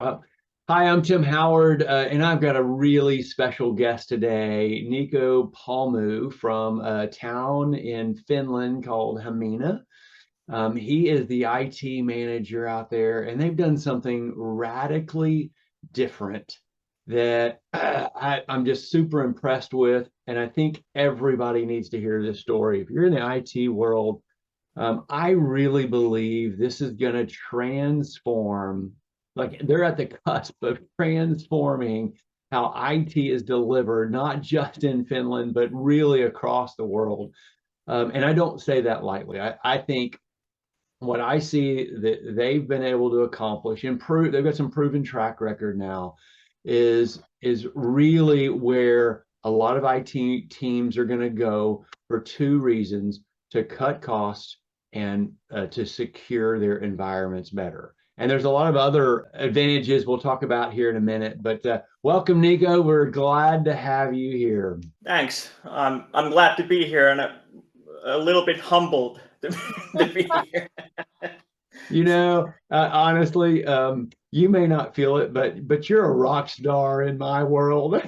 Uh, Hi, I'm Tim Howard, and I've got a really special guest today, Nico Palmu from a town in Finland called Hamina. He is the IT manager out there, and they've done something radically different that I'm just super impressed with. And I think everybody needs to hear this story. If you're in the IT world, I really believe this is going to transform, like they're at the cusp of transforming how IT is delivered, not just in Finland, but really across the world. And I don't say that lightly. I think what I see that they've been able to accomplish, improve, they've got some proven track record now, is really where a lot of IT teams are going to go for two reasons: to cut costs and to secure their environments better. And there's a lot of other advantages we'll talk about here in a minute. But welcome, Nico. We're glad to have you here. Thanks. I'm glad to be here and a little bit humbled to be here. Honestly, you may not feel it, but you're a rock star in my world.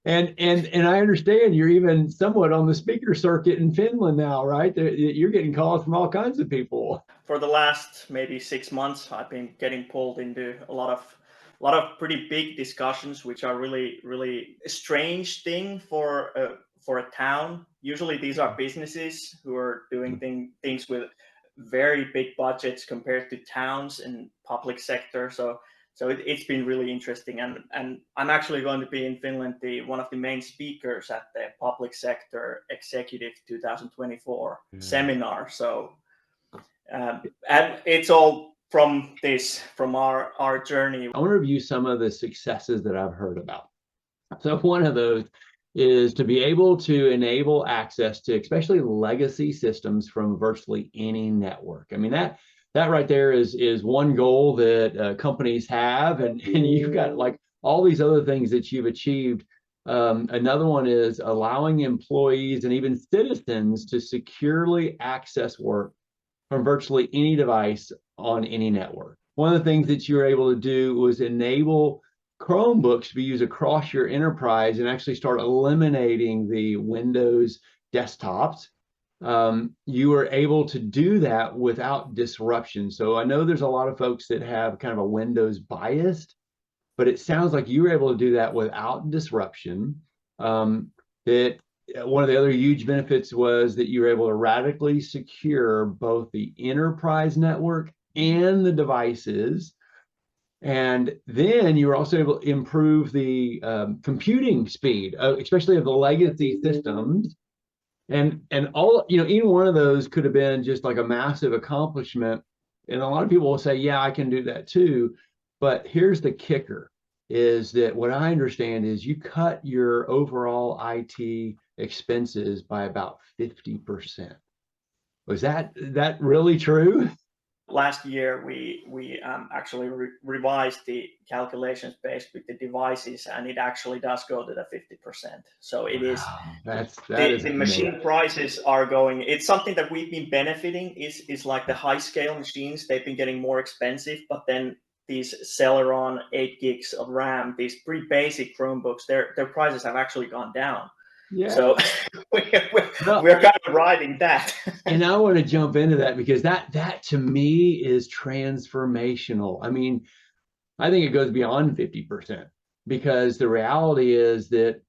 And I understand you're even somewhat on the speaker circuit in Finland now, right? You're getting calls from all kinds of people. For the last maybe 6 months, I've been getting pulled into a lot of pretty big discussions, which are really a strange thing for a town. Usually, these are businesses who are doing things with very big budgets compared to towns and public sector. So it's been really interesting, and I'm actually going to be in Finland, one of the main speakers at the Public Sector Executive 2024 Yeah. seminar. So and it's all from our journey. I want to review some of the successes that I've heard about. So one of those is to be able to enable access to especially legacy systems from virtually any network. I mean, that right there is one goal that companies have, and you've got like all these other things that you've achieved. Another one is allowing employees and even citizens to securely access work from virtually any device on any network. One of the things that you were able to do was enable Chromebooks to be used across your enterprise and actually start eliminating the Windows desktops. You were able to do that without disruption. So I know there's a lot of folks that have kind of a Windows biased, but it sounds like you were able to do that without disruption. That One of the other huge benefits was that you were able to radically secure both the enterprise network and the devices. And then you were also able to improve the computing speed, especially of the legacy systems. And all, any one of those could have been just like a massive accomplishment. And a lot of people will say, yeah, I can do that too. But here's the kicker, is that what I understand is you cut your overall IT expenses by about 50%. Was that really true? Last year, we actually revised the calculations based with the devices, and it actually does go to the 50%. So it is Wow, that the is the amazing. machine prices are going. It's something that we've been benefiting. Is like the high scale machines. They've been getting more expensive, but then these Celeron 8 gigs of RAM, these pretty basic Chromebooks, their prices have actually gone down. So Yeah. we're, we're, Well, we're kind of riding that. and I want to jump into that because that to me is transformational. I mean, I think it goes beyond 50% because the reality is that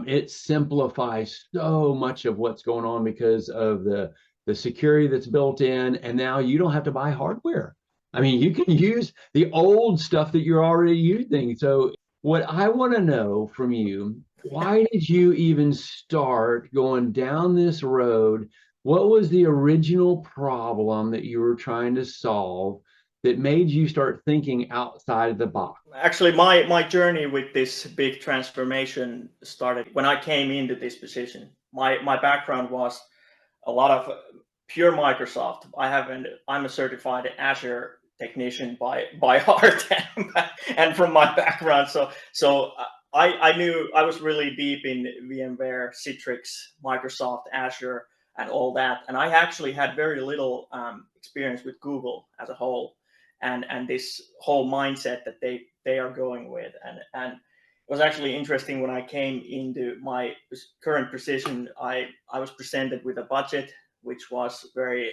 it simplifies so much of what's going on because of the security that's built in, and now you don't have to buy hardware. I mean, you can use the old stuff that you're already using. So what I want to know from you, why did you even start going down this road? What was the original problem that you were trying to solve that made you start thinking outside of the box? Actually, my journey with this big transformation started when I came into this position. My background was a lot of pure Microsoft. I'm a certified Azure technician by heart and from my background. So I knew I was really deep in VMware, Citrix, Microsoft, Azure, and all that. And I actually had very little experience with Google as a whole. and this whole mindset that they are going with. And it was actually interesting when I came into my current position. I was presented with a budget which was very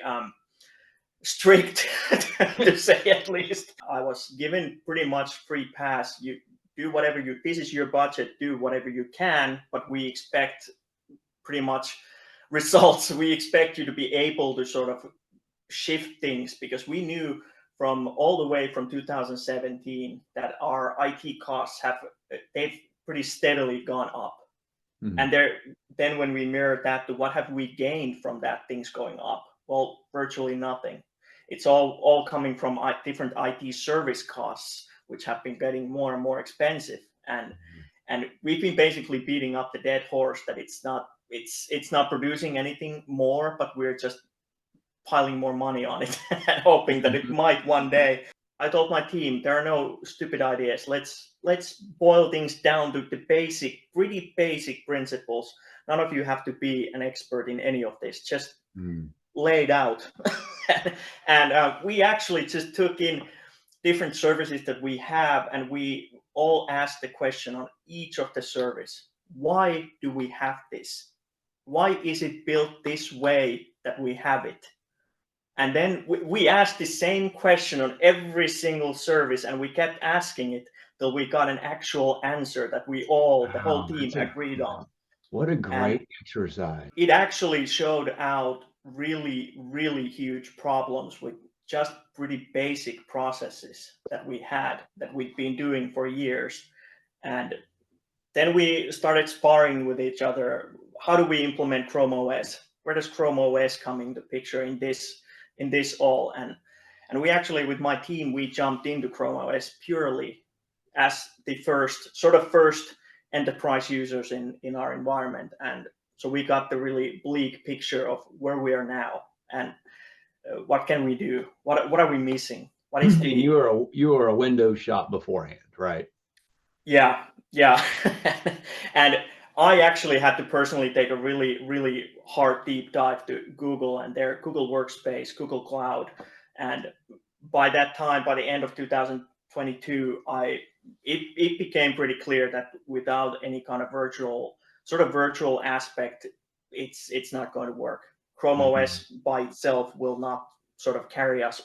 strict, to say at least. I was given pretty much free pass. You do whatever you, this is your budget, do whatever you can, but we expect pretty much results. We expect you to be able to sort of shift things, because we knew from all the way from 2017 that our IT costs they've pretty steadily gone up. Mhm. And then when we mirrored that to what have we gained from that things going up, well, virtually nothing. It's all coming from different IT service costs, which have been getting more and more expensive. And we've been basically beating up the dead horse that it's not producing anything more, but we're just piling more money on it and hoping that it might one day. I told my team, there are no stupid ideas. Let's boil things down to the pretty basic principles. None of you have to be an expert in any of this. Just lay it out. And we actually just took in different services that we have, and we all asked the question on each of the service: why do we have this? Why is it built this way that we have it? And then we asked the same question on every single service, and we kept asking it till we got an actual answer that the whole team agreed on. What a great exercise. It actually showed out really, really huge problems with just pretty basic processes that we've been doing for years. And then we started sparring with each other. How do we implement Chrome OS? Where does Chrome OS come into picture in this all? And we actually, with my team, we jumped into Chrome OS purely as the first enterprise users in our environment. And so we got the really bleak picture of where we are now, and what can we do? What are we missing? What is the... You were a Windows shop beforehand, right? Yeah. And I actually had to personally take a really, really hard deep dive to Google and their Google Workspace, Google Cloud. And by that time, by the end of 2022, it became pretty clear that without any kind of virtual aspect, it's not going to work. Chrome OS by itself will not sort of carry us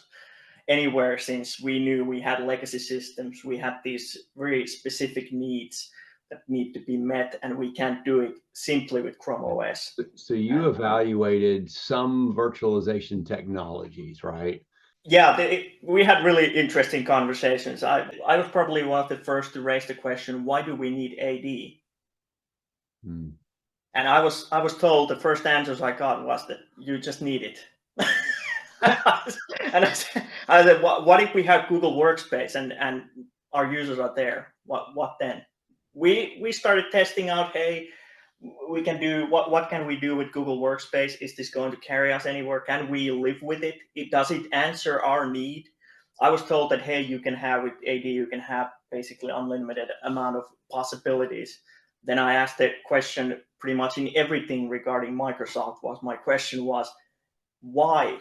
anywhere, since we knew we had legacy systems. We had these very specific needs that need to be met, and we can't do it simply with Chrome OS. So you evaluated some virtualization technologies, right? Yeah, we had really interesting conversations. I was probably one of the first to raise the question, why do we need AD? And I was told, the first answers I got was that you just need it. And I said, what if we have Google Workspace and our users are there? What then? We started testing out, hey, we can do what can we do with Google Workspace? Is this going to carry us anywhere? Can we live with it? Does it answer our need? I was told that, hey, you can have with AD, you can have basically unlimited amount of possibilities. Then I asked the question pretty much in everything regarding Microsoft. My question was, why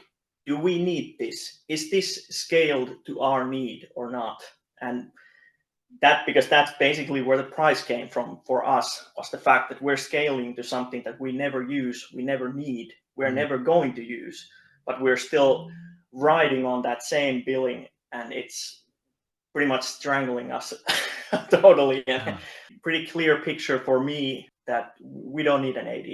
do we need this? Is this scaled to our need or not? And because that's basically where the price came from for us, was the fact that we're scaling to something that we never use, we never need, we're never going to use, but we're still riding on that same billing, and it's pretty much strangling us totally. And pretty clear picture for me that we don't need an AD.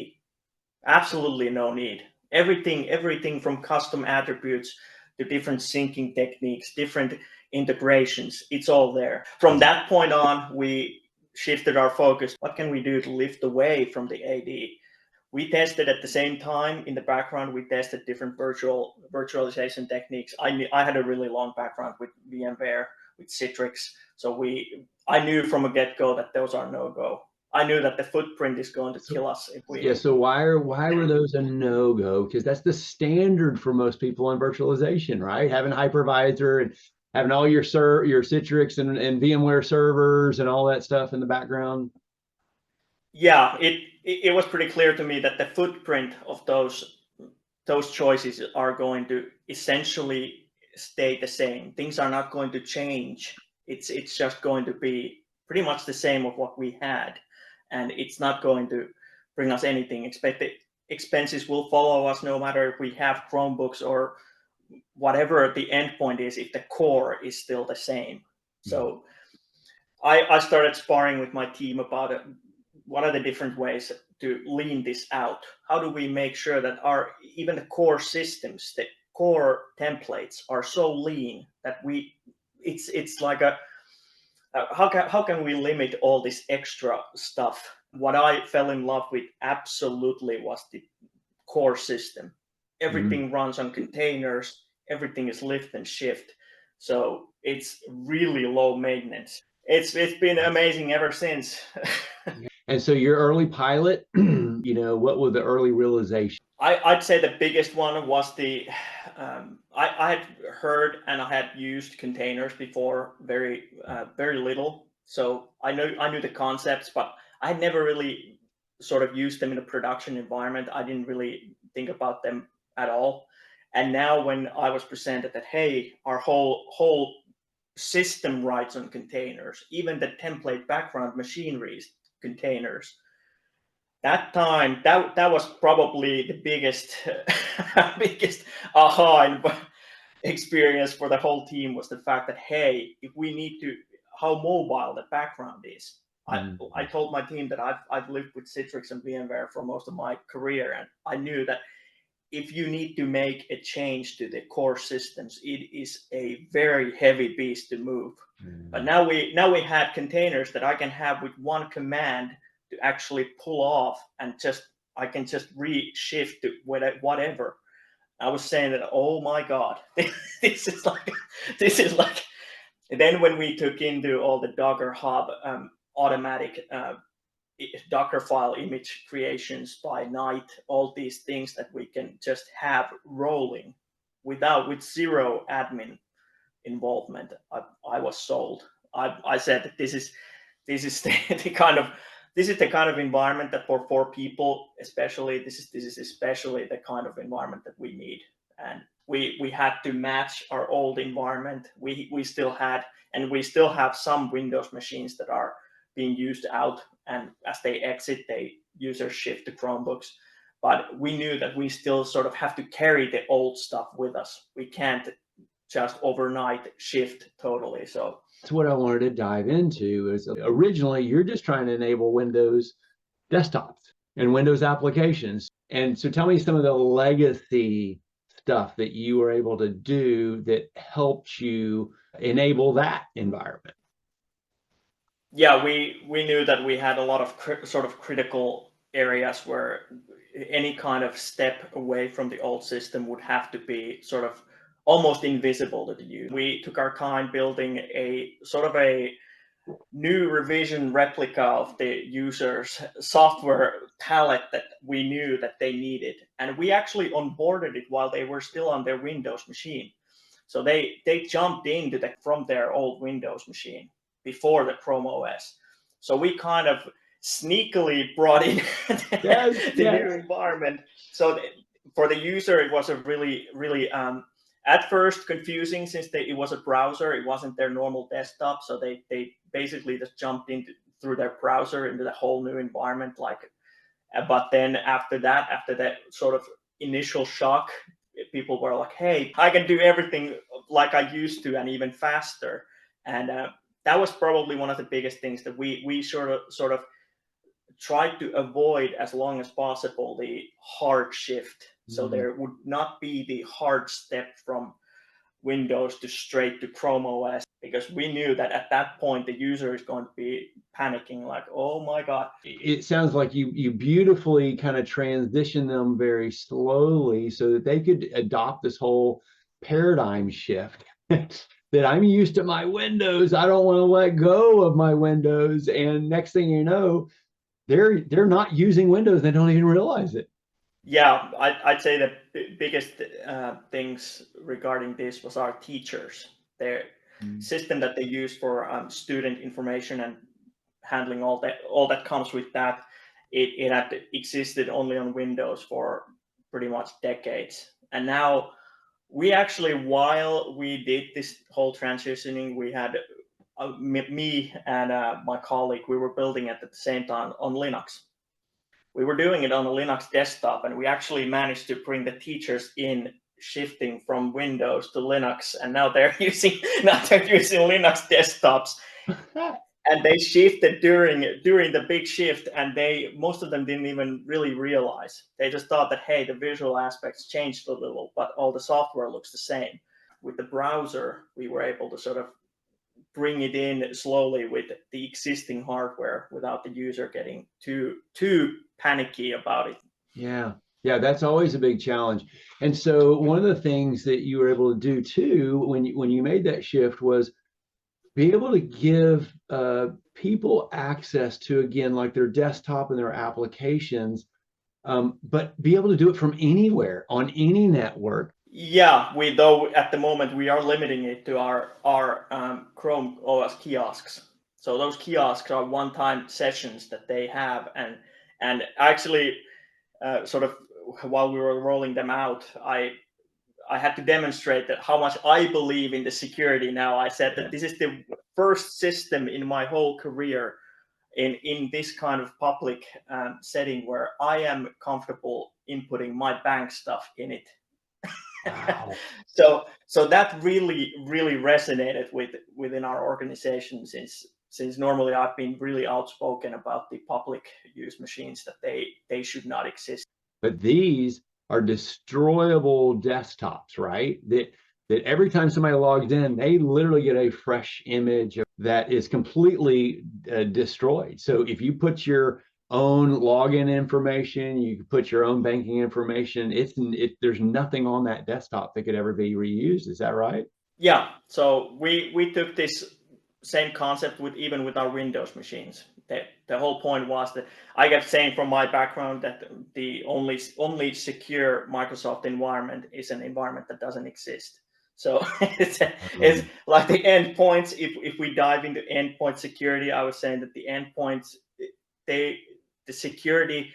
Absolutely no need. Everything from custom attributes to different syncing techniques, different integrations, it's all there. From that point on, we shifted our focus. What can we do to lift away from the AD? We tested at the same time in the background. We tested different virtualization techniques. I had a really long background with VMware, with Citrix, so I knew from a get-go that those are no-go. I knew that the footprint is going to kill us if we... Yeah, so why were those a no-go? Because that's the standard for most people in virtualization, right? Having hypervisor and having all your Citrix and VMware servers and all that stuff in the background. Yeah, it was pretty clear to me that the footprint of those choices are going to essentially stay the same. Things are not going to change. It's just going to be pretty much the same of what we had, and it's not going to bring us anything. Expect the expenses will follow us no matter if we have Chromebooks or whatever the endpoint is, if the core is still the same. So I started sparring with my team about it. What are the different ways to lean this out? How do we make sure that even the core systems, the core templates are so lean that it's like how can we limit all this extra stuff? What I fell in love with absolutely was the core system. Everything runs on containers, everything is lift and shift. So it's really low maintenance. It's been amazing ever since. And so your early pilot, what were the early realizations? I'd say the biggest one was I had heard and I had used containers before, very little. So I knew the concepts, but I had never really sort of used them in a production environment. I didn't really think about them at all. And now when I was presented that, hey, our whole system rides on containers, even the template background machinery is containers. That time, that was probably the biggest biggest aha experience for the whole team, was the fact that, hey, if we need to, how mobile the background is. I told my team that I've lived with Citrix and VMware for most of my career, and I knew that if you need to make a change to the core systems, it is a very heavy beast to move. But now we had containers that I can have with one command to actually pull off, and I can just reshift to whatever. I was saying that, oh my God, this is like. And then when we took into all the Docker Hub automatic Docker file image creations by night, all these things that we can just have rolling with zero admin involvement, I was sold. I said that this is the kind of environment that for 4 people, especially, this is especially the kind of environment that we need. And we had to match our old environment. We still had, and we still have some Windows machines that are being used out, and as they exit, users shift to Chromebooks. But we knew that we still sort of have to carry the old stuff with us. We can't just overnight shift totally. So that's what I wanted to dive into. Is originally you're just trying to enable Windows desktops and Windows applications. And so tell me some of the legacy stuff that you were able to do that helped you enable that environment. Yeah, we knew that we had a lot of sort of critical areas where any kind of step away from the old system would have to be sort of almost invisible to the user. We took our time building a sort of a new revision replica of the user's software palette that we knew that they needed. And we actually onboarded it while they were still on their Windows machine. So they jumped into from their old Windows machine before the Chrome OS. So we kind of sneakily brought in the new environment. So for the user, it was a really, really, at first confusing, since it was a browser. It wasn't their normal desktop. So they basically just jumped through their browser into the whole new environment. But then after that sort of initial shock, people were like, hey, I can do everything like I used to and even faster. And that was probably one of the biggest things that we sort of tried to avoid as long as possible, the hard shift. So there would not be the hard step from Windows to straight to Chrome OS, because we knew that at that point the user is going to be panicking like, oh my God. It sounds like you beautifully kind of transition them very slowly so that they could adopt this whole paradigm shift that I'm used to my Windows. I don't want to let go of my Windows. And next thing you know, they're not using Windows. They don't even realize it. Yeah, I'd say the biggest things regarding this was our teachers. Their system that they use for student information and handling all that comes with that, it had existed only on Windows for pretty much decades. And now We actually, while we did this whole transitioning, we had me and my colleague, we were building it at the same time on Linux. We were doing it on a Linux desktop, and we actually managed to bring the teachers in, shifting from Windows to Linux, and now they're using Linux desktops. And they shifted during the big shift, and most of them didn't even really realize. They just thought that, hey, the visual aspects changed a little, but all the software looks the same. With the browser, we were able to sort of bring it in slowly with the existing hardware without the user getting too panicky about it. Yeah. Yeah, that's always a big challenge. And so one of the things that you were able to do too when you made that shift was be able to give people access to, again, like their desktop and their applications, but be able to do it from anywhere on any network. Yeah, though at the moment we are limiting it to our Chrome OS kiosks. So those kiosks are one-time sessions that they have, and actually, sort of while we were rolling them out, I had to demonstrate that how much I believe in the security now. I said that this is the first system in my whole career in this kind of public setting where I am comfortable inputting my bank stuff in it. Wow. So that really resonated within our organization, since normally I've been really outspoken about the public use machines, that they should not exist. But these are destroyable desktops, right? That every time somebody logs in, they literally get a fresh image that is completely destroyed. So if you put your own login information, you can put your own banking information, there's nothing on that desktop that could ever be reused. Is that right? Yeah, so we took this same concept even with our Windows machines. The whole point was that I kept saying from my background that the only secure Microsoft environment is an environment that doesn't exist. So it's like the endpoints. If we dive into endpoint security, I was saying that the endpoints, the security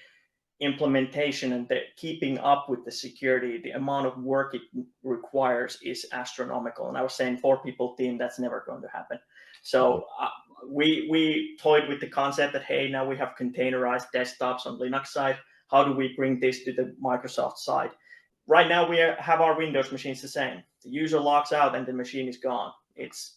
implementation and the keeping up with the security, the amount of work it requires is astronomical. And I was saying 4-people team, that's never going to happen. So we toyed with the concept that, hey, now we have containerized desktops on Linux side. How do we bring this to the Microsoft side? Right now we have our Windows machines the same. The user logs out and the machine is gone. It's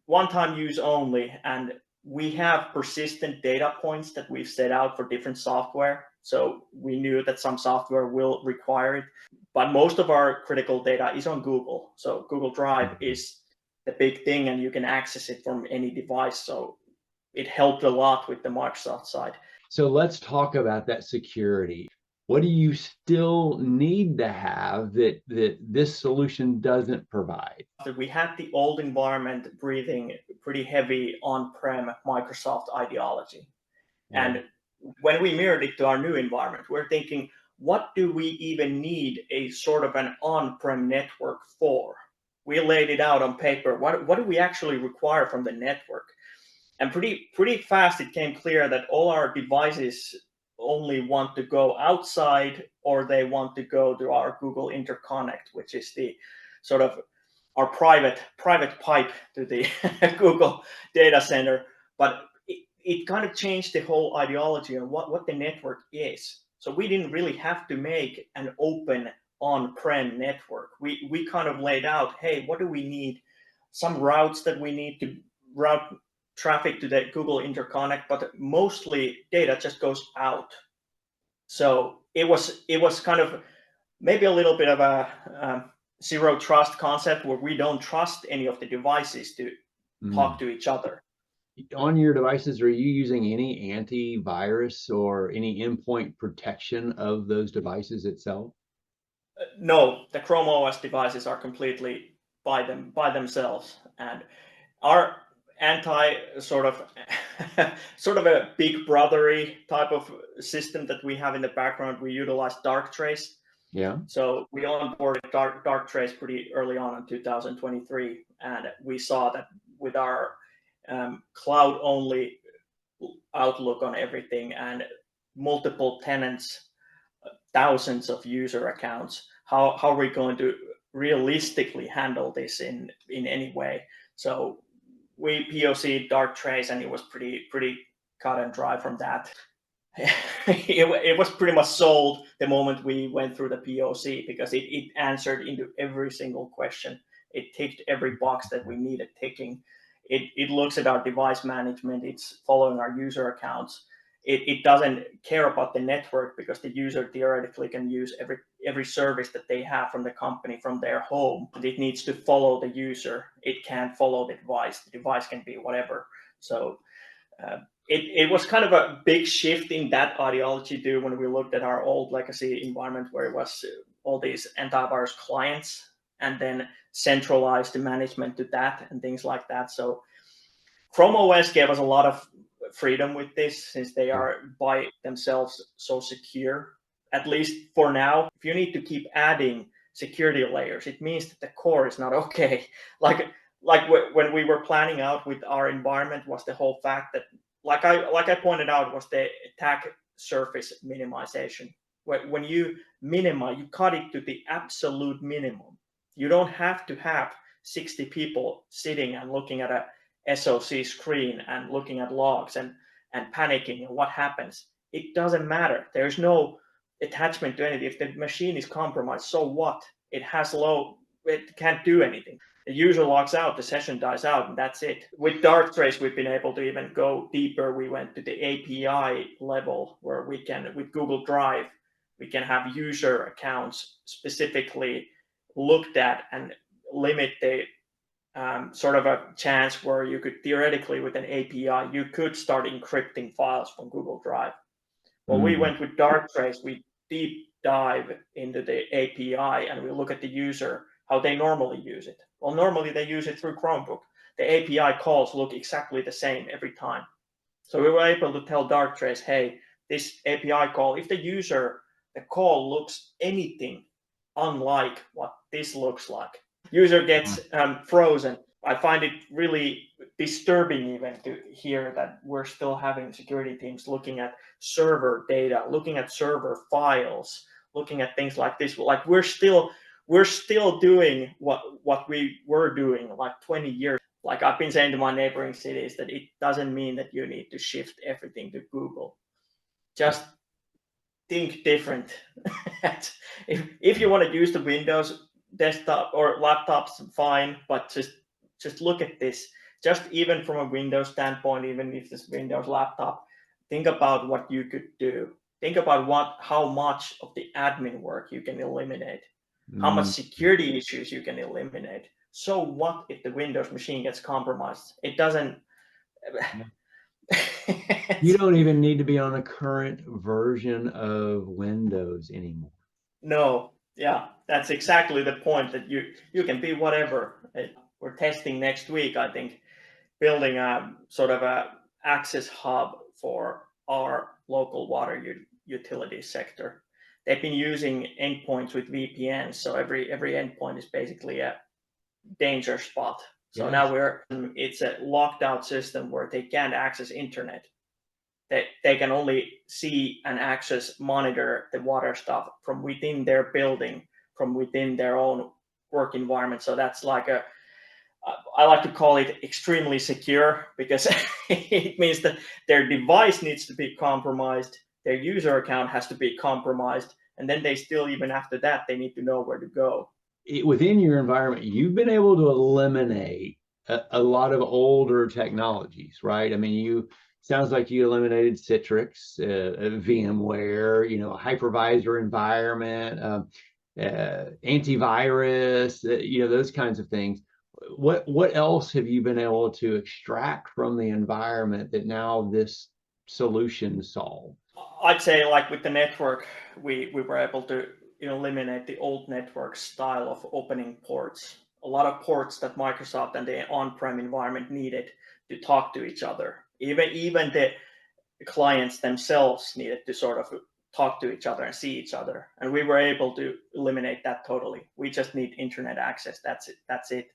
one-time use only, and we have persistent data points that we've set out for different software. So we knew that some software will require it, but most of our critical data is on Google. So Google Drive is the big thing, and you can access it from any device. So it helped a lot with the Microsoft side. So let's talk about that security. What do you still need to have that this solution doesn't provide? We had the old environment breathing pretty heavy on-prem Microsoft ideology. Yeah. And when we mirrored it to our new environment, we're thinking, what do we even need a sort of an on-prem network for? We laid it out on paper. What do we actually require from the network? And pretty fast, it came clear that all our devices only want to go outside, or they want to go to our Google Interconnect, which is the sort of our private pipe to the Google data center. But it kind of changed the whole ideology on what the network is. So we didn't really have to make an open on-prem network. We kind of laid out, hey, what do we need? Some routes that we need to route traffic to the Google Interconnect, but mostly data just goes out. So it was kind of maybe a little bit of a zero trust concept, where we don't trust any of the devices to talk to each other. On your devices, are you using any antivirus or any endpoint protection of those devices itself? No, the Chrome OS devices are completely by themselves, and our anti sort of sort of a big brothery type of system that we have in the background. We utilize Darktrace. Yeah. So we onboarded Darktrace pretty early on in 2023, and we saw that with our cloud only outlook on everything and multiple tenants, thousands of user accounts, how are we going to realistically handle this in any way. So we POC'd Darktrace, and it was pretty cut and dry from that. It was pretty much sold the moment we went through the POC, because it answered into every single question. It ticked every box that we needed ticking. It looks at our device management. It's following our user accounts. It doesn't care about the network, because the user theoretically can use every service that they have from the company from their home. It needs to follow the user. It can't follow the device. The device can be whatever. So it was kind of a big shift in that ideology too, when we looked at our old legacy environment, where it was all these antivirus clients, and then centralized the management to that and things like that. So Chrome OS gave us a lot of freedom with this, since they are by themselves so secure, at least for now. If you need to keep adding security layers, it means that the core is not okay. Like when we were planning out with our environment, was the whole fact that, like I pointed out, was the attack surface minimization. When you minimize, you cut it to the absolute minimum. You don't have to have 60 people sitting and looking at a SOC screen and looking at logs and panicking and what happens. It doesn't matter. There's no attachment to anything. If the machine is compromised, so what? It can't do anything. The user logs out, the session dies out, and that's it. With Darktrace, we've been able to even go deeper. We went to the API level, where we can, with Google Drive, we can have user accounts specifically looked at and limit the sort of a chance where you could theoretically, with an API, you could start encrypting files from Google Drive. Well, we went with Darktrace, we deep dive into the API, and we look at the user, how they normally use it. Well, normally they use it through Chromebook. The API calls look exactly the same every time. So we were able to tell Darktrace, hey, this API call, if the call looks anything unlike what this looks like, user gets frozen. I find it really disturbing even to hear that we're still having security teams looking at server data, looking at server files, looking at things like this. Like we're still doing what we were doing like 20 years. Like I've been saying to my neighboring cities, that it doesn't mean that you need to shift everything to Google. Just think different. If you want to use the Windows desktop or laptops, fine, but just look at this. Just even from a Windows standpoint, even if this Windows laptop, think about what you could do. Think about how much of the admin work you can eliminate, how much security issues you can eliminate. So what if the Windows machine gets compromised? It doesn't. You don't even need to be on a current version of Windows anymore. No, yeah, that's exactly the point, that you can be whatever. We're testing next week, I think, building a sort of a access hub for our local water utility sector. They've been using endpoints with VPNs, so every endpoint is basically a danger spot. So now it's a locked out system where they can't access internet. They can only see and access, monitor the water stuff from within their building, from within their own work environment. So that's like I like to call it extremely secure, because it means that their device needs to be compromised, their user account has to be compromised, and then they still, even after that, they need to know where to go. Within your environment, you've been able to eliminate a lot of older technologies, right? I mean, sounds like you eliminated Citrix, VMware, hypervisor environment, antivirus, those kinds of things. What else have you been able to extract from the environment that now this solution solves? I'd say, like with the network, we were able to eliminate the old network style of opening ports. A lot of ports that Microsoft and the on-prem environment needed to talk to each other. Even the clients themselves needed to sort of talk to each other and see each other. And we were able to eliminate that totally. We just need internet access. That's it.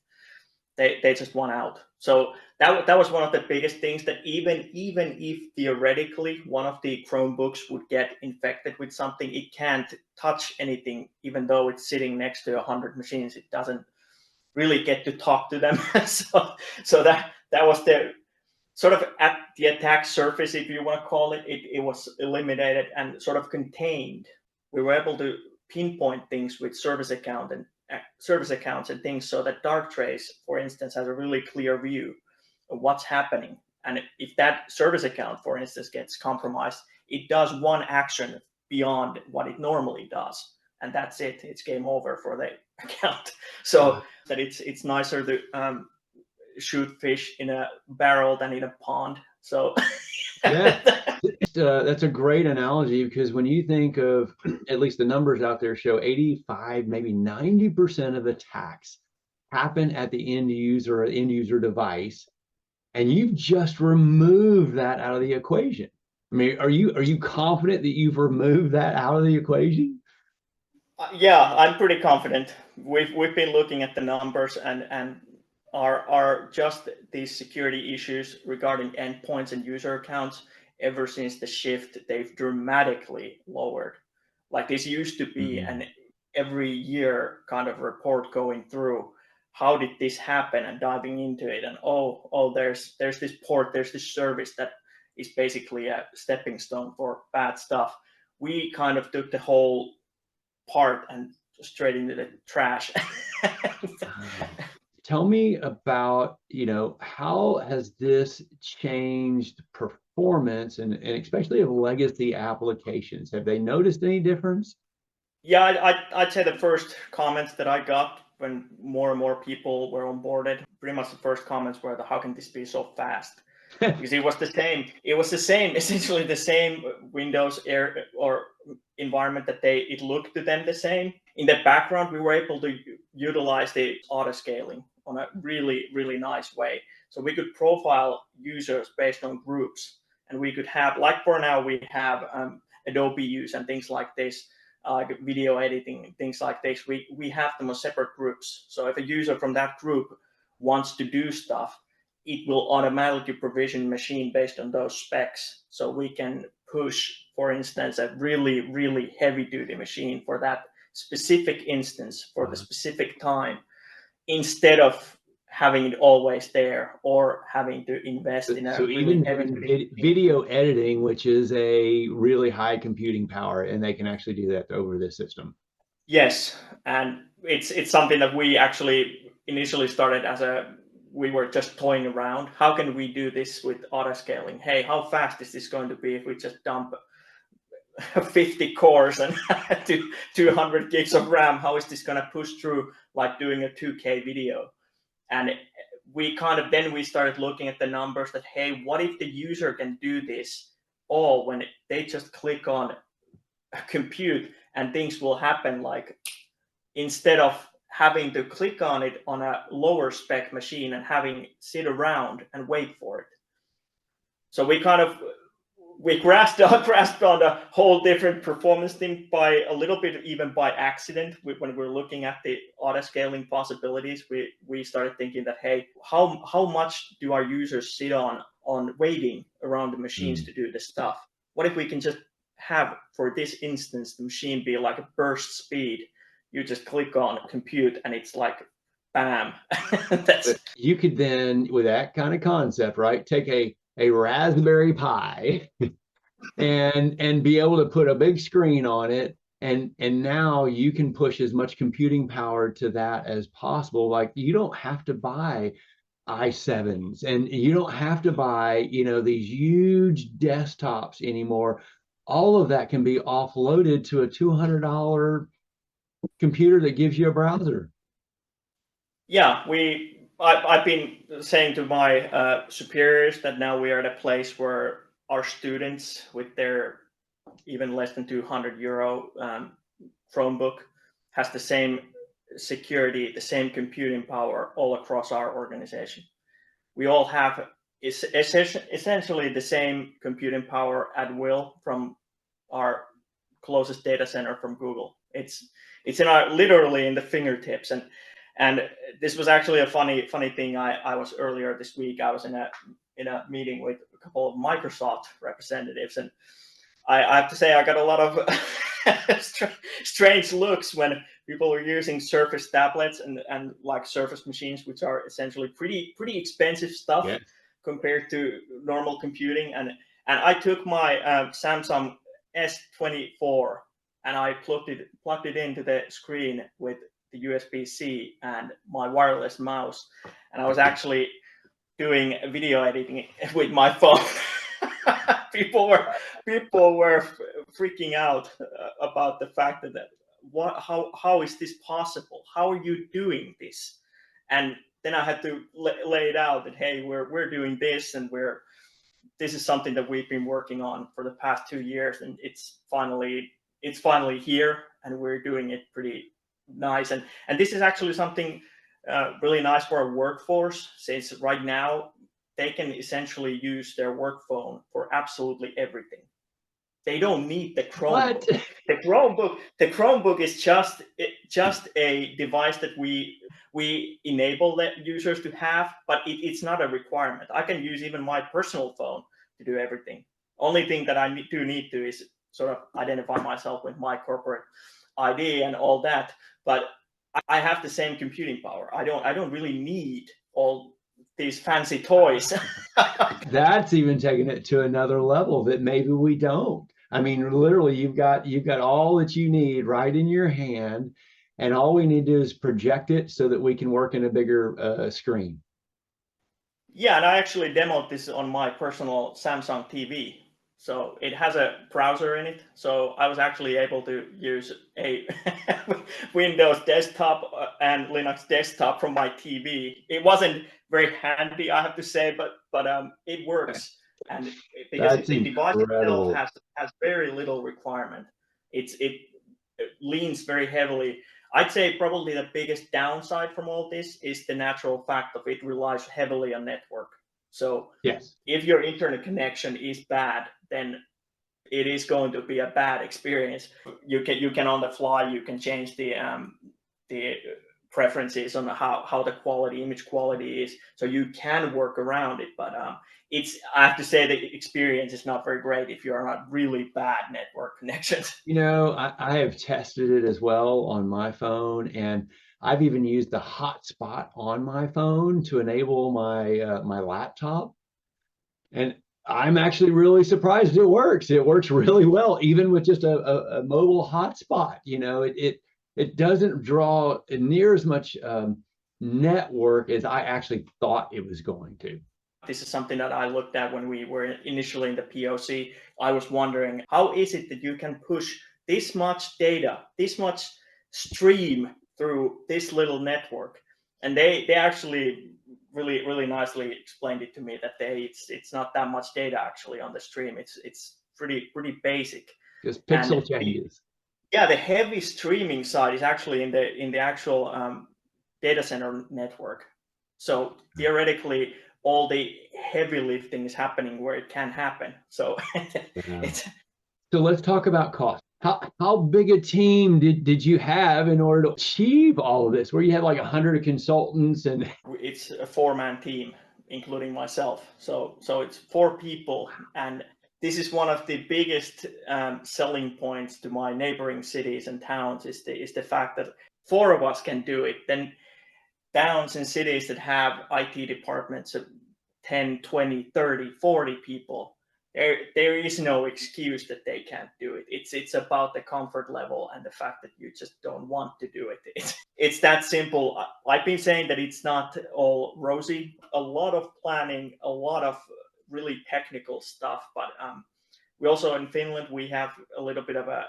They just won out. So that was one of the biggest things, that even if theoretically one of the Chromebooks would get infected with something, it can't touch anything, even though it's sitting next to 100 machines. It doesn't really get to talk to them. so that was the sort of at the attack surface, if you want to call it. It was eliminated and sort of contained. We were able to pinpoint things with service accounts and things, so that Darktrace, for instance, has a really clear view of what's happening. And if that service account, for instance, gets compromised, it does one action beyond what it normally does, and that's it. It's game over for the account. So that it's nicer to shoot fish in a barrel than in a pond. So yeah, that's a great analogy, because when you think of, at least the numbers out there show 85, maybe 90% of attacks happen at the end user device, and you've just removed that out of the equation. I mean, are you confident that you've removed that out of the equation? Yeah, I'm pretty confident. We've been looking at the numbers, and are just these security issues regarding endpoints and user accounts, ever since the shift, they've dramatically lowered. Like, this used to be an every year kind of report going through, how did this happen, and diving into it, and there's this port, there's this service that is basically a stepping stone for bad stuff. We kind of took the whole part and straight into the trash. Tell me about, how has this changed performance, and especially of legacy applications? Have they noticed any difference? Yeah, I'd say the first comments that I got when more and more people were onboarded, pretty much the first comments were, how can this be so fast? Because it was the same, essentially the same Windows Air or environment, that it looked to them the same. In the background, we were able to utilize the auto scaling on a really, really nice way. So we could profile users based on groups, and we could have, like for now, we have Adobe use and things like this, video editing, things like this. We have them as separate groups. So if a user from that group wants to do stuff, it will automatically provision machine based on those specs. So we can push, for instance, a really, really heavy duty machine for that specific instance for the specific time, instead of having it always there, or having to invest in a really even heavy doing video editing, which is a really high computing power, and they can actually do that over this system. Yes, and it's something that we actually initially started we were just toying around. How can we do this with auto scaling? Hey, how fast is this going to be if we just dump 50 cores and 200 gigs of RAM? How is this going to push through like doing a 2K video? And we started looking at the numbers, that, hey, what if the user can do this all when they just click on compute, and things will happen, like, instead of having to click on it on a lower spec machine and having it sit around and wait for it. So we grasped on a whole different performance thing by a little bit, even by accident. When we're looking at the auto scaling possibilities, we started thinking that, hey, how much do our users sit on waiting around the machines to do this stuff? What if we can just have, for this instance, the machine be like a burst speed? You just click on compute and it's like, bam. You could then, with that kind of concept, right, take a Raspberry Pi and be able to put a big screen on it, and now you can push as much computing power to that as possible. Like, you don't have to buy i7s, and you don't have to buy, these huge desktops anymore. All of that can be offloaded to a $200 computer that gives you a browser. Yeah, I've been saying to my superiors that now we are at a place where our students, with their even less than 200 euro Chromebook, has the same security, the same computing power all across our organization. We all have essentially the same computing power at will from our closest data center from Google. It's in our, literally in the fingertips, And this was actually a funny thing. I was earlier this week. I was in a meeting with a couple of Microsoft representatives, and I have to say I got a lot of strange looks when people are using Surface tablets and like Surface machines, which are essentially pretty expensive stuff Yeah. compared to normal computing. And I took my Samsung S24 and I plugged it into the screen with the USB-C and my wireless mouse, and I was actually doing video editing with my phone. people were freaking out about the fact that how is this possible? How are you doing this? And then I had to lay it out that, hey, we're doing this, and this is something that we've been working on for the past 2 years, and it's finally here, and we're doing it pretty nice. And this is actually something really nice for our workforce, since right now they can essentially use their work phone for absolutely everything. They don't need the Chromebook. The Chromebook is just a device that we enable the users to have, but it's not a requirement. I can use even my personal phone to do everything. Only thing that I need to is sort of identify myself with my corporate ID and all that. But I have the same computing power. I don't really need all these fancy toys. That's even taking it to another level that maybe we don't. I mean, literally, you've got all that you need right in your hand, and all we need to do is project it so that we can work in a bigger screen. Yeah, and I actually demoed this on my personal Samsung TV. So it has a browser in it. So I was actually able to use a Windows desktop and Linux desktop from my TV. It wasn't very handy, I have to say, but it works. And because the device itself has very little requirement, it leans very heavily. I'd say probably the biggest downside from all this is the natural fact of it relies heavily on network. So yes, if your internet connection is bad, then it is going to be a bad experience. You can on the fly, you can change the preferences on how the image quality is, so you can work around it. But I have to say the experience is not very great if you're on really bad network connections. You know, I have tested it as well on my phone, and I've even used the hotspot on my phone to enable my my laptop. And I'm actually really surprised it works. It works really well, even with just a mobile hotspot. You know, it doesn't draw near as much network as I actually thought it was going to. This is something that I looked at when we were initially in the POC. I was wondering, how is it that you can push this much data, this much stream through this little network? And they actually really nicely explained it to me that it's not that much data actually on the stream. It's pretty basic. Just pixel changes. The heavy streaming side is actually in the actual data center network. So theoretically, all the heavy lifting is happening where it can happen. So So let's talk about cost. How big a team did you have in order to achieve all of this? Where you had like 100 consultants, and it's a 4-man team, including myself. So it's 4 people, and this is one of the biggest selling points to my neighboring cities and towns is the fact that 4 of us can do it. Then towns and cities that have IT departments of 10, 20, 30, 40 people, there is no excuse that they can't do it. It's about the comfort level and the fact that you just don't want to do it. It's that simple. I've been saying that it's not all rosy. A lot of planning, a lot of really technical stuff. But we also in Finland, we have a little bit of a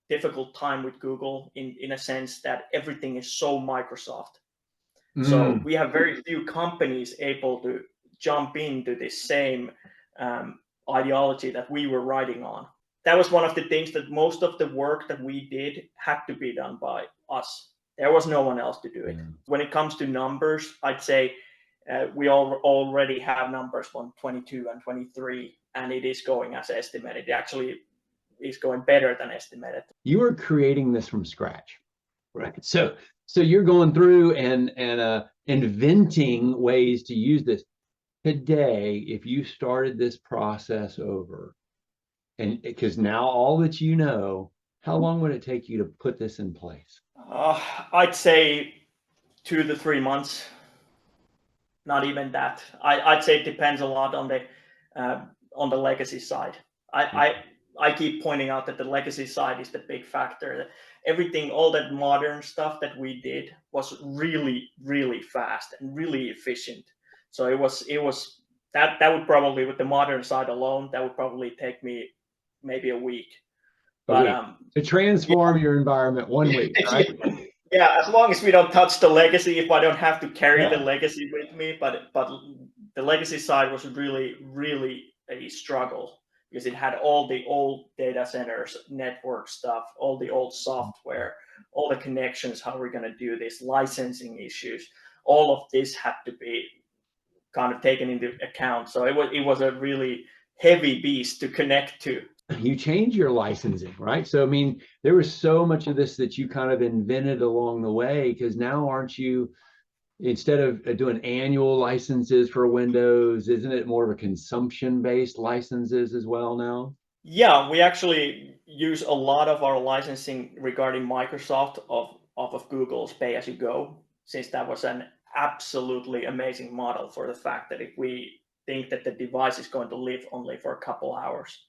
difficult time with Google in a sense that everything is so Microsoft. So we have very few companies able to jump into this same ideology that we were riding on. That was one of the things that most of the work that we did had to be done by us. There was no one else to do it. When it comes to numbers, I'd say we already have numbers on 22 and 23, and it is going as estimated. It actually is going better than estimated. You were creating this from scratch, right? So So you're going through and inventing ways to use this. Today, if you started this process over, and because now all that you know, how long would it take you to put this in place? I'd say 2 to 3 months. Not even that. I'd say it depends a lot on the legacy side. I keep pointing out that the legacy side is the big factor. Everything, all that modern stuff that we did was really, really fast and really efficient. So it was that would probably, with the modern side alone, that would probably take me maybe a week. A But week to transform your environment, 1 week, right? yeah, as long as we don't touch the legacy, if I don't have to carry the Yeah. legacy with me, but the legacy side was really, really a struggle because it had all the old data centers, network stuff, all the old software, all the connections, how we're going to do this, licensing issues, all of this had to be kind of taken into account. So it was a really heavy beast to connect to. You change your licensing, right? So, I mean, there was so much of this that you kind of invented along the way, because now aren't you, instead of doing annual licenses for Windows, isn't it more of a consumption-based licenses as well now? Yeah, we actually use a lot of our licensing regarding Microsoft of Google's pay-as-you-go, since that was an absolutely amazing model for the fact that if we think that the device is going to live only for a couple hours,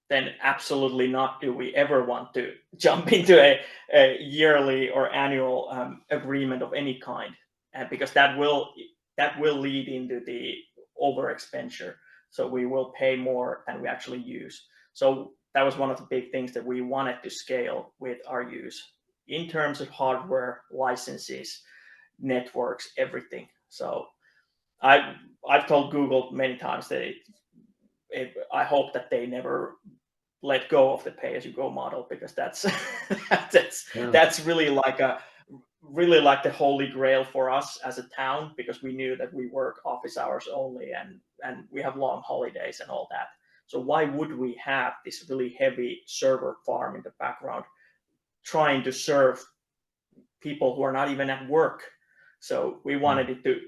then absolutely not do we ever want to jump into a yearly or annual agreement of any kind, because that will lead into the over expenditure. So we will pay more than we actually use. So that was one of the big things that we wanted to scale with our use in terms of hardware, licenses, networks, everything. So I've told Google many times that I hope that they never let go of the pay-as-you-go model, because that's that's Yeah. that's really like the holy grail for us as a town, because we knew that we work office hours only, and we have long holidays and all that. So why would we have this really heavy server farm in the background trying to serve people who are not even at work? So we wanted it to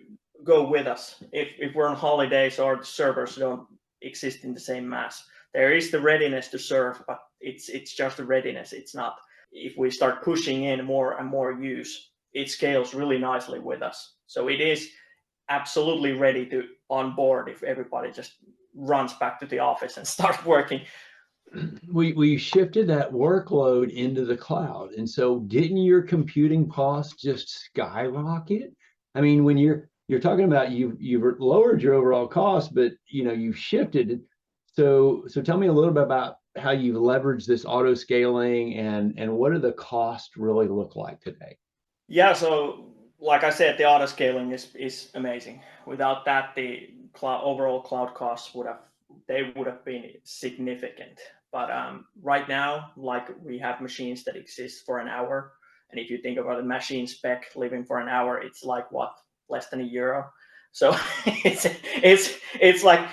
go with us. If we're on holidays or the servers don't exist in the same mass, there is the readiness to serve, but it's just the readiness. It's not, if we start pushing in more and more use, it scales really nicely with us. So it is absolutely ready to onboard if everybody just runs back to the office and start working. We shifted that workload into the cloud. And so didn't your computing costs just skyrocket? I mean, when you're talking about you've lowered your overall cost, but you've shifted. So tell me a little bit about how you've leveraged this auto scaling, and what do the costs really look like today? Yeah, so like I said, the auto scaling is amazing. Without that, the overall cloud costs would have been significant. But right now, like, we have machines that exist for an hour, and if you think about a machine spec living for an hour, it's like what, less than €1. So it's like,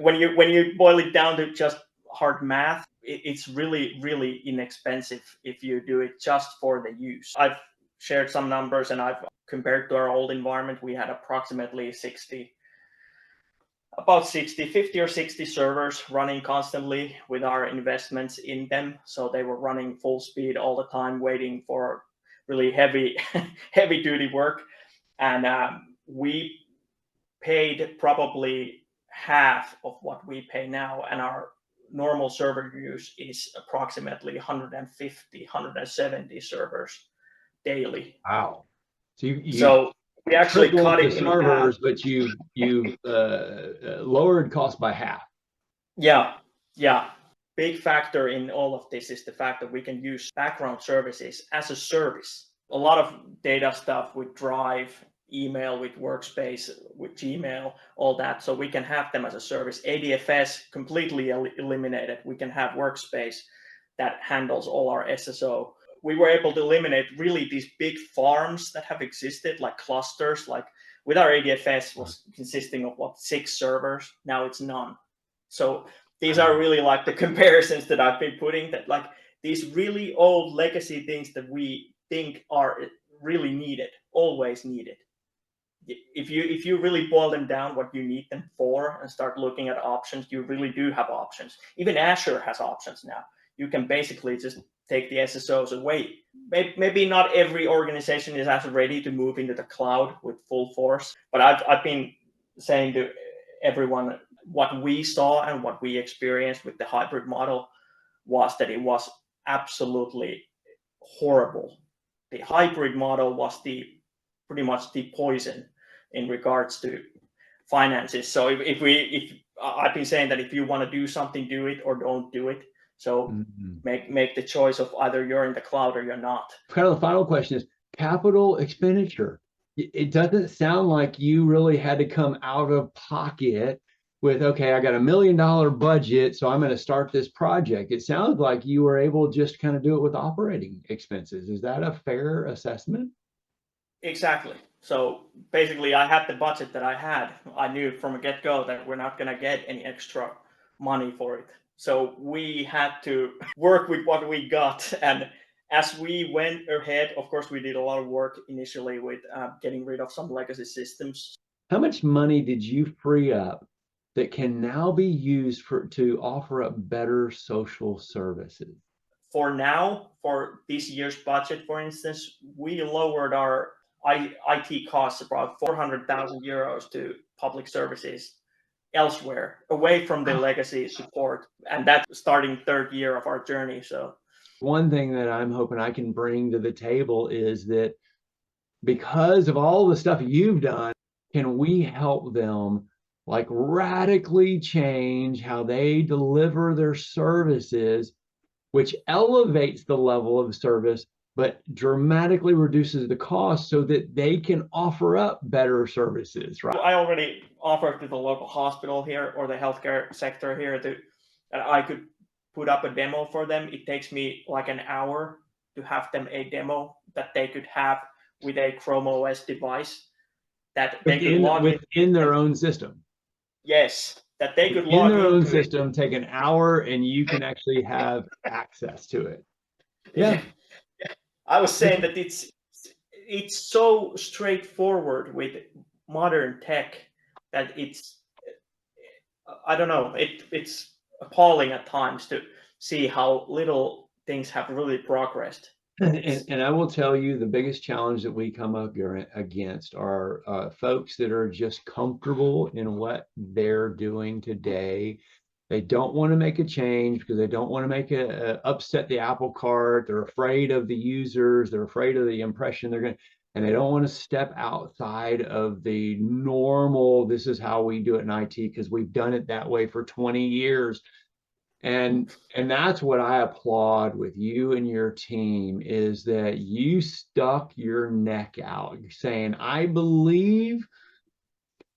when you boil it down to just hard math, it's really, really inexpensive if you do it just for the use. I've shared some numbers, and I've compared to our old environment. We had approximately 50 or 60 servers running constantly with our investments in them. So they were running full speed all the time, waiting for really heavy heavy duty work. And we paid probably half of what we pay now, and our normal server use is approximately 150, 170 servers daily. Wow. So you So we actually tripled cut the it in half. servers, but you lowered cost by half. Yeah, yeah. Big factor in all of this is the fact that we can use background services as a service. A lot of data stuff with Drive, email with Workspace, with Gmail, all that. So we can have them as a service. ADFS completely eliminated. We can have Workspace that handles all our SSO. We were able to eliminate really these big farms that have existed, like clusters. Like, with our ADFS was consisting of what, 6 servers. Now it's none. So these are really like the comparisons that I've been putting, that like these really old legacy things that we think are really needed, always needed. If you really boil them down what you need them for and start looking at options, you really do have options. Even Azure has options now. You can basically just take the SSOs away. Maybe not every organization is as ready to move into the cloud with full force, but I've been saying to everyone what we saw and what we experienced with the hybrid model was that it was absolutely horrible. The hybrid model was pretty much the poison in regards to finances. So if I've been saying that if you want to do something, do it or don't do it. So make the choice of either you're in the cloud or you're not. Kind of the final question is capital expenditure. It doesn't sound like you really had to come out of pocket with, okay, I got $1 million budget, so I'm going to start this project. It sounds like you were able to just kind of do it with operating expenses. Is that a fair assessment? Exactly. So basically, I had the budget that I had. I knew from a get-go that we're not going to get any extra money for it. So we had to work with what we got. And as we went ahead, of course, we did a lot of work initially with getting rid of some legacy systems. How much money did you free up that can now be used to offer up better social services? For now, for this year's budget, for instance, we lowered our IT costs about 400,000 euros to public services elsewhere, away from the legacy support, and that's starting third year of our journey. So one thing that I'm hoping I can bring to the table is that because of all the stuff you've done, can we help them like radically change how they deliver their services, which elevates the level of service, but dramatically reduces the cost so that they can offer up better services, right? I already offered to the local hospital here or the healthcare sector here that I could put up a demo for them. It takes me like an hour to have them a demo that they could have with a Chrome OS device that they could log within their own system. Yes, that they could in log their own into system, take an hour, and you can actually have access to it. Yeah. I was saying that it's so straightforward with modern tech that I don't know, it's appalling at times to see how little things have really progressed. And I will tell you, the biggest challenge that we come up against are folks that are just comfortable in what they're doing today. They don't want to make a change because they don't want to make upset the apple cart. They're afraid of the users. They're afraid of the impression they're going to, and they don't want to step outside of the normal, this is how we do it in IT because we've done it that way for 20 years. And that's what I applaud with you and your team is that you stuck your neck out. You're saying, I believe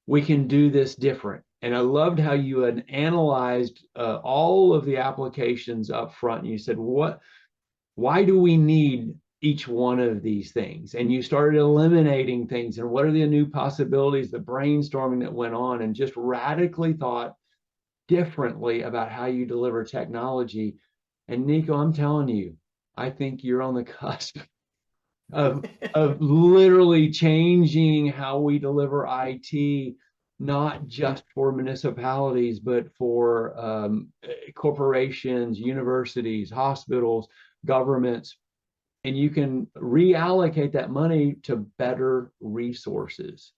we can do this different. And I loved how you had analyzed all of the applications up front. And you said, why do we need each one of these things? And you started eliminating things. And what are the new possibilities, the brainstorming that went on, and just radically thought differently about how you deliver technology. And Nico, I'm telling you, I think you're on the cusp of literally changing how we deliver IT, not just for municipalities, but for corporations, universities, hospitals, governments. And you can reallocate that money to better resources.